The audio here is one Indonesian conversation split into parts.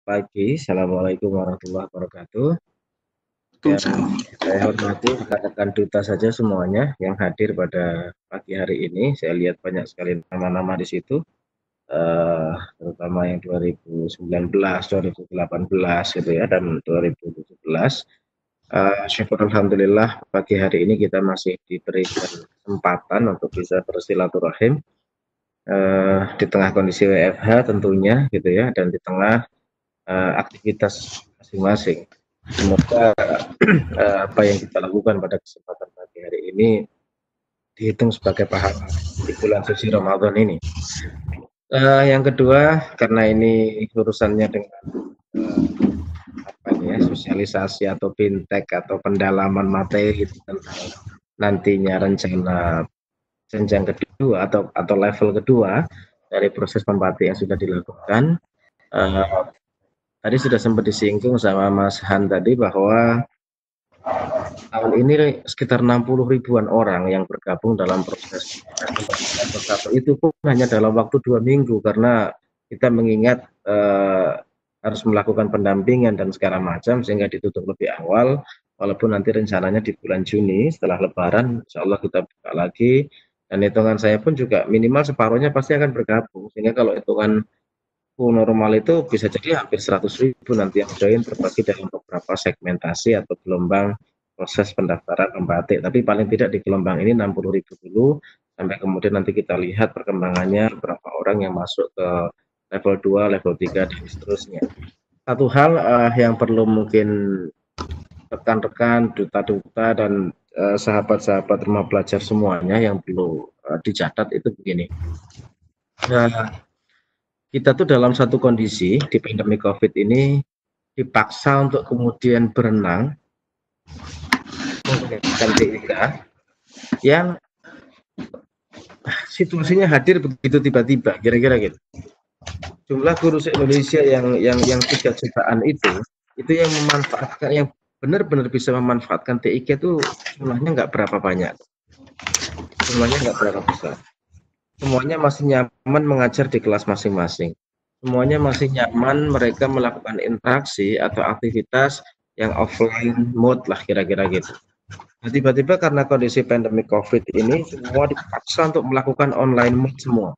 Pagi, Assalamualaikum warahmatullahi wabarakatuh. Yang Waalaikumsalam. saya hormati rekan-rekan duta saja semuanya yang hadir pada pagi hari ini. Saya lihat banyak sekali nama-nama di situ, terutama yang 2019, 2018 gitu ya, dan 2017. Syukur alhamdulillah pagi hari ini kita masih diberikan kesempatan untuk bisa bersilaturahim di tengah kondisi WFH tentunya gitu ya, dan di tengah aktivitas masing-masing. Semoga apa yang kita lakukan pada kesempatan pagi hari ini dihitung sebagai pahala di bulan suci Ramadan ini. Yang kedua, karena ini urusannya dengan apa ini ya, sosialisasi atau fintech atau pendalaman materi tentang nantinya rencana jenjang kedua atau level kedua dari proses pembati yang sudah dilakukan. Tadi sudah sempat disinggung sama Mas Han tadi bahwa tahun ini sekitar 60 ribuan orang yang bergabung dalam proses level 1 itu pun hanya dalam waktu 2 minggu karena kita mengingat harus melakukan pendampingan dan segala macam sehingga ditutup lebih awal, walaupun nanti rencananya di bulan Juni setelah Lebaran insya Allah kita buka lagi, dan hitungan saya pun juga minimal separuhnya pasti akan bergabung, sehingga kalau hitungan normal itu bisa jadi hampir 100.000 nanti yang join terbagi dalam beberapa segmentasi atau gelombang proses pendaftaran pembatik, tapi paling tidak di gelombang ini 60.000 dulu, sampai kemudian nanti kita lihat perkembangannya berapa orang yang masuk ke level 2, level 3, dan seterusnya. Satu hal yang perlu mungkin rekan-rekan, duta-duta, dan sahabat-sahabat rumah belajar semuanya yang perlu dicatat itu begini. Nah, kita tuh dalam satu kondisi di pandemi COVID ini dipaksa untuk kemudian berenang menggunakan TIK yang situasinya hadir begitu tiba-tiba, kira-kira gitu. Jumlah guru Indonesia yang 3 jutaan itu yang memanfaatkan, yang benar-benar bisa memanfaatkan TIK itu jumlahnya nggak berapa banyak, jumlahnya nggak berapa besar. Semuanya masih nyaman mengajar di kelas masing-masing. Semuanya masih nyaman mereka melakukan interaksi atau aktivitas yang offline mode lah, kira-kira gitu. Nah, tiba-tiba karena kondisi pandemi COVID ini semua dipaksa untuk melakukan online mode semua.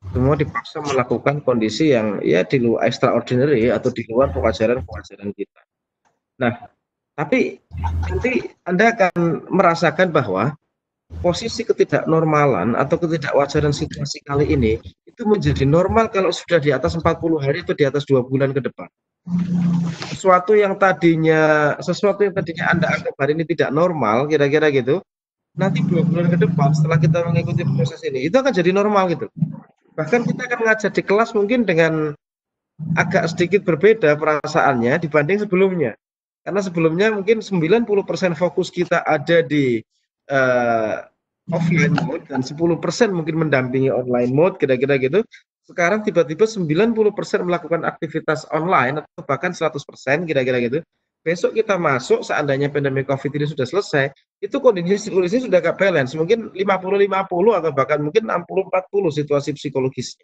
Semua dipaksa melakukan kondisi yang ya di luar extraordinary atau di luar kewajaran kita. Nah, tapi nanti Anda akan merasakan bahwa posisi ketidaknormalan atau ketidakwajaran situasi kali ini itu menjadi normal kalau sudah di atas 40 hari atau di atas 2 bulan ke depan. Sesuatu yang tadinya Anda anggap hari ini tidak normal, kira-kira gitu, nanti 2 bulan ke depan setelah kita mengikuti proses ini, itu akan jadi normal gitu. Bahkan kita akan ngajar di kelas mungkin dengan agak sedikit berbeda perasaannya dibanding sebelumnya. Karena sebelumnya mungkin 90% fokus kita ada di offline mode dan 10% mungkin mendampingi online mode, kira-kira gitu. Sekarang tiba-tiba 90% melakukan aktivitas online atau bahkan 100%, kira-kira gitu. Besok kita masuk, seandainya pandemi COVID ini sudah selesai, itu kondisi sudah gak balance, mungkin 50-50 atau bahkan mungkin 60-40 situasi psikologisnya.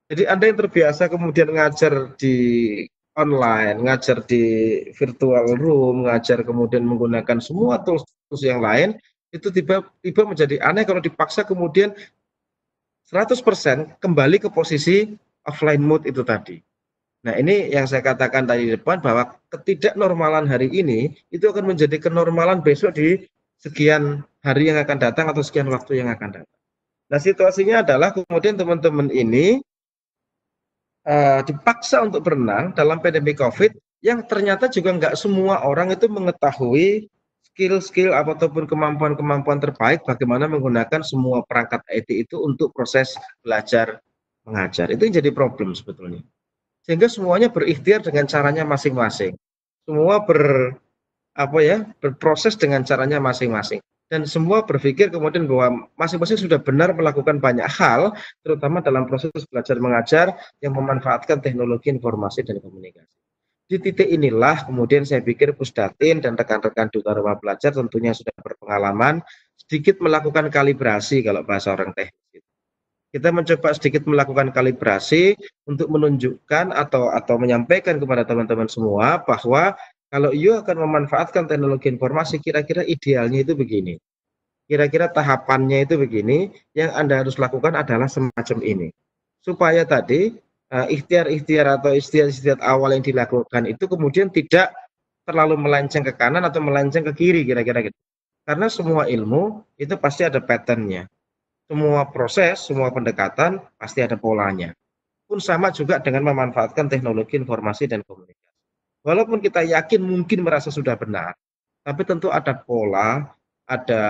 Jadi Anda yang terbiasa kemudian ngajar di online, ngajar di virtual room, ngajar kemudian menggunakan semua tools yang lain, itu tiba-tiba menjadi aneh kalau dipaksa kemudian 100% kembali ke posisi offline mode itu tadi. Nah, ini yang saya katakan tadi di depan, bahwa ketidaknormalan hari ini itu akan menjadi kenormalan besok di sekian hari yang akan datang atau sekian waktu yang akan datang. Nah, situasinya adalah kemudian teman-teman ini dipaksa untuk berenang dalam pandemi COVID yang ternyata juga nggak semua orang itu mengetahui skill-skill ataupun kemampuan-kemampuan terbaik bagaimana menggunakan semua perangkat IT itu untuk proses belajar mengajar. Itu yang jadi problem sebetulnya. Sehingga semuanya berikhtiar dengan caranya masing-masing. Semua berproses dengan caranya masing-masing. Dan semua berpikir kemudian bahwa masing-masing sudah benar melakukan banyak hal, terutama dalam proses belajar mengajar yang memanfaatkan teknologi informasi dan komunikasi. Di titik inilah kemudian saya pikir Pusdatin dan rekan-rekan duta rumah belajar tentunya sudah berpengalaman sedikit melakukan kalibrasi kalau bahasa orang teknis. kita mencoba sedikit melakukan kalibrasi untuk menunjukkan atau menyampaikan kepada teman-teman semua bahwa kalau you akan memanfaatkan teknologi informasi, kira-kira idealnya itu begini. Kira-kira tahapannya itu begini, yang Anda harus lakukan adalah semacam ini. Supaya tadi ikhtiar-ikhtiar atau istiadat awal yang dilakukan itu kemudian tidak terlalu melenceng ke kanan atau melenceng ke kiri, kira-kira gitu. Karena semua ilmu itu pasti ada pattern-nya. Semua proses, semua pendekatan pasti ada polanya. Pun sama juga dengan memanfaatkan teknologi informasi dan komunikasi. Walaupun kita yakin mungkin merasa sudah benar, tapi tentu ada pola, ada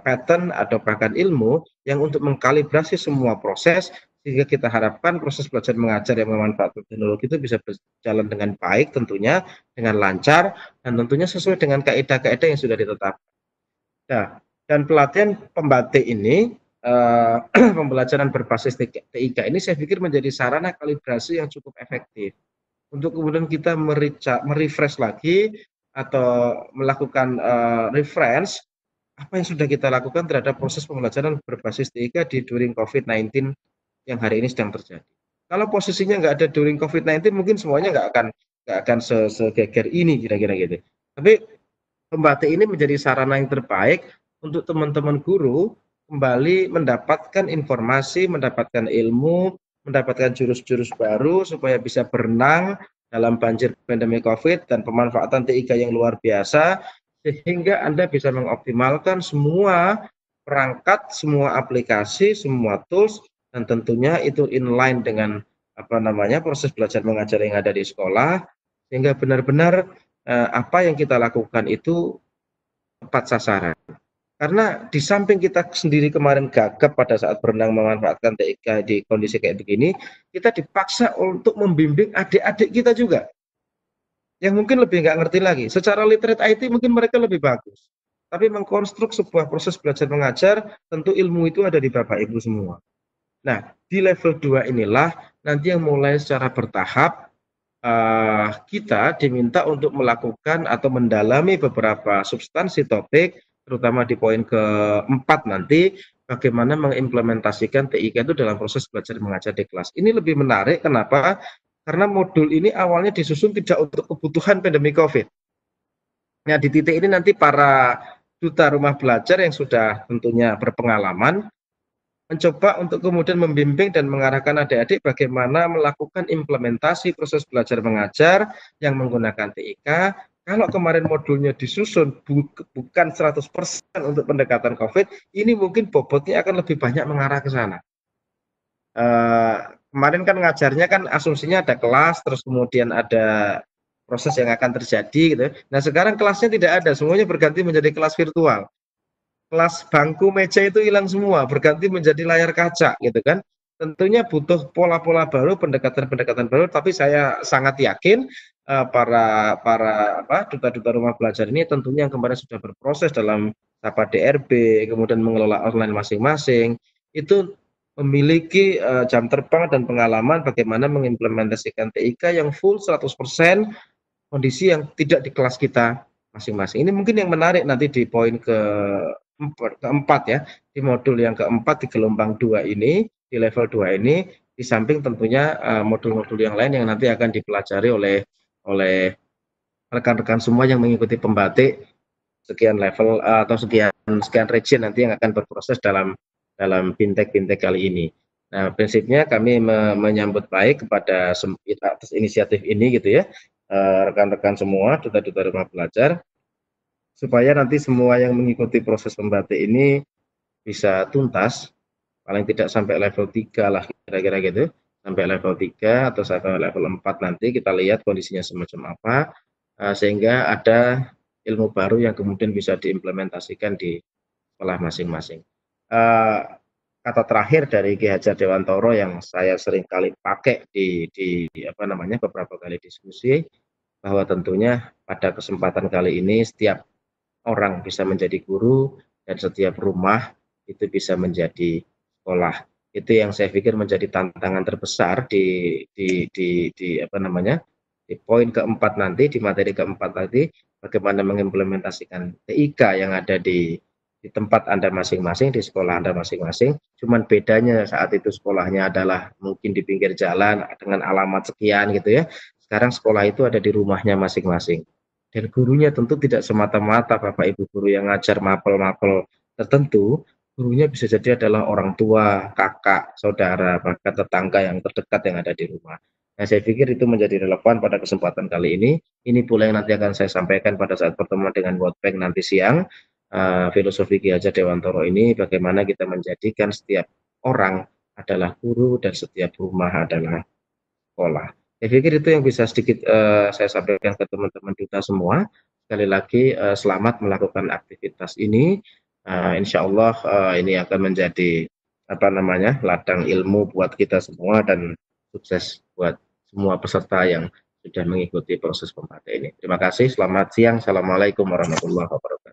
pattern, atau bahkan ilmu yang untuk mengkalibrasi semua proses, sehingga kita harapkan proses belajar mengajar yang memanfaatkan teknologi itu bisa berjalan dengan baik tentunya, dengan lancar, dan tentunya sesuai dengan kaidah-kaidah yang sudah ditetapkan. Nah, dan pelatihan pembatik ini, pembelajaran berbasis TIK ini saya pikir menjadi sarana kalibrasi yang cukup efektif untuk kemudian kita merefresh lagi atau melakukan reference apa yang sudah kita lakukan terhadap proses pembelajaran berbasis TIK di during COVID-19 yang hari ini sedang terjadi. Kalau posisinya nggak ada during COVID-19, mungkin semuanya nggak akan segeger ini kira-kira gitu. Tapi pembatik ini menjadi sarana yang terbaik untuk teman-teman guru kembali mendapatkan informasi, mendapatkan ilmu, mendapatkan jurus-jurus baru supaya bisa berenang dalam banjir pandemi COVID dan pemanfaatan TIK yang luar biasa, sehingga Anda bisa mengoptimalkan semua perangkat, semua aplikasi, semua tools, dan tentunya itu inline dengan proses belajar mengajar yang ada di sekolah, sehingga benar-benar apa yang kita lakukan itu tepat sasaran. Karena di samping kita sendiri kemarin gagap pada saat berenang memanfaatkan TIK di kondisi kayak begini, kita dipaksa untuk membimbing adik-adik kita juga, yang mungkin lebih nggak ngerti lagi. Secara literate IT mungkin mereka lebih bagus, tapi mengkonstruk sebuah proses belajar mengajar, tentu ilmu itu ada di Bapak Ibu semua. Nah, di level 2 inilah nanti yang mulai secara bertahap kita diminta untuk melakukan atau mendalami beberapa substansi topik, terutama di poin keempat nanti, bagaimana mengimplementasikan TIK itu dalam proses belajar mengajar di kelas. Ini lebih menarik, kenapa? Karena modul ini awalnya disusun tidak untuk kebutuhan pandemi COVID. Nah, di titik ini nanti para duta rumah belajar yang sudah tentunya berpengalaman, mencoba untuk kemudian membimbing dan mengarahkan adik-adik bagaimana melakukan implementasi proses belajar mengajar yang menggunakan TIK. Kalau kemarin modulnya disusun bukan 100% untuk pendekatan COVID, ini mungkin bobotnya akan lebih banyak mengarah ke sana. Kemarin kan ngajarnya kan asumsinya ada kelas, terus kemudian ada proses yang akan terjadi gitu. Nah, sekarang kelasnya tidak ada, semuanya berganti menjadi kelas virtual. Kelas bangku meja itu hilang semua, berganti menjadi layar kaca gitu kan. Tentunya butuh pola-pola baru, pendekatan-pendekatan baru, tapi saya sangat yakin para duta-duta rumah belajar ini tentunya yang kemarin sudah berproses dalam DRB, kemudian mengelola online masing-masing, itu memiliki jam terbang dan pengalaman bagaimana mengimplementasikan TIK yang full 100% kondisi yang tidak di kelas kita masing-masing. Ini mungkin yang menarik nanti di poin keempat ya, di modul yang keempat di gelombang 2 ini, di level 2 ini, di samping tentunya modul-modul yang lain yang nanti akan dipelajari oleh rekan-rekan semua yang mengikuti pembatik sekian level atau sekian region nanti yang akan berproses dalam bintek-bintek kali ini. Nah, prinsipnya kami menyambut baik kepada atas inisiatif ini gitu ya, rekan-rekan semua, duta-duta rumah belajar, supaya nanti semua yang mengikuti proses pembatik ini bisa tuntas, paling tidak sampai level 3 lah kira-kira gitu, sampai level 3 atau sampai level 4 nanti kita lihat kondisinya semacam apa, sehingga ada ilmu baru yang kemudian bisa diimplementasikan di sekolah masing-masing. Kata terakhir dari Ki Hajar Dewantoro yang saya sering kali pakai di beberapa kali diskusi, bahwa tentunya pada kesempatan kali ini setiap orang bisa menjadi guru dan setiap rumah itu bisa menjadi sekolah. Itu yang saya pikir menjadi tantangan terbesar di poin keempat nanti, di materi keempat nanti, bagaimana mengimplementasikan TIK yang ada di di tempat Anda masing-masing, di sekolah Anda masing-masing. Cuman bedanya saat itu sekolahnya adalah mungkin di pinggir jalan dengan alamat sekian gitu ya. Sekarang sekolah itu ada di rumahnya masing-masing. Dan gurunya tentu tidak semata-mata Bapak Ibu guru yang ngajar mapel-mapel tertentu, gurunya bisa jadi adalah orang tua, kakak, saudara, bahkan tetangga yang terdekat yang ada di rumah. Nah, saya pikir itu menjadi relevan pada kesempatan kali ini. Ini pula yang nanti akan saya sampaikan pada saat pertemuan dengan World Bank nanti siang. Filosofi Ki Hajar Dewantoro ini bagaimana kita menjadikan setiap orang adalah guru dan setiap rumah adalah sekolah. Saya pikir itu yang bisa sedikit saya sampaikan ke teman-teman kita semua. Sekali lagi selamat melakukan aktivitas ini. Insya Allah ini akan menjadi apa namanya ladang ilmu buat kita semua dan sukses buat semua peserta yang sudah mengikuti proses pembaca ini. Terima kasih. Selamat siang. Assalamualaikum warahmatullahi wabarakatuh.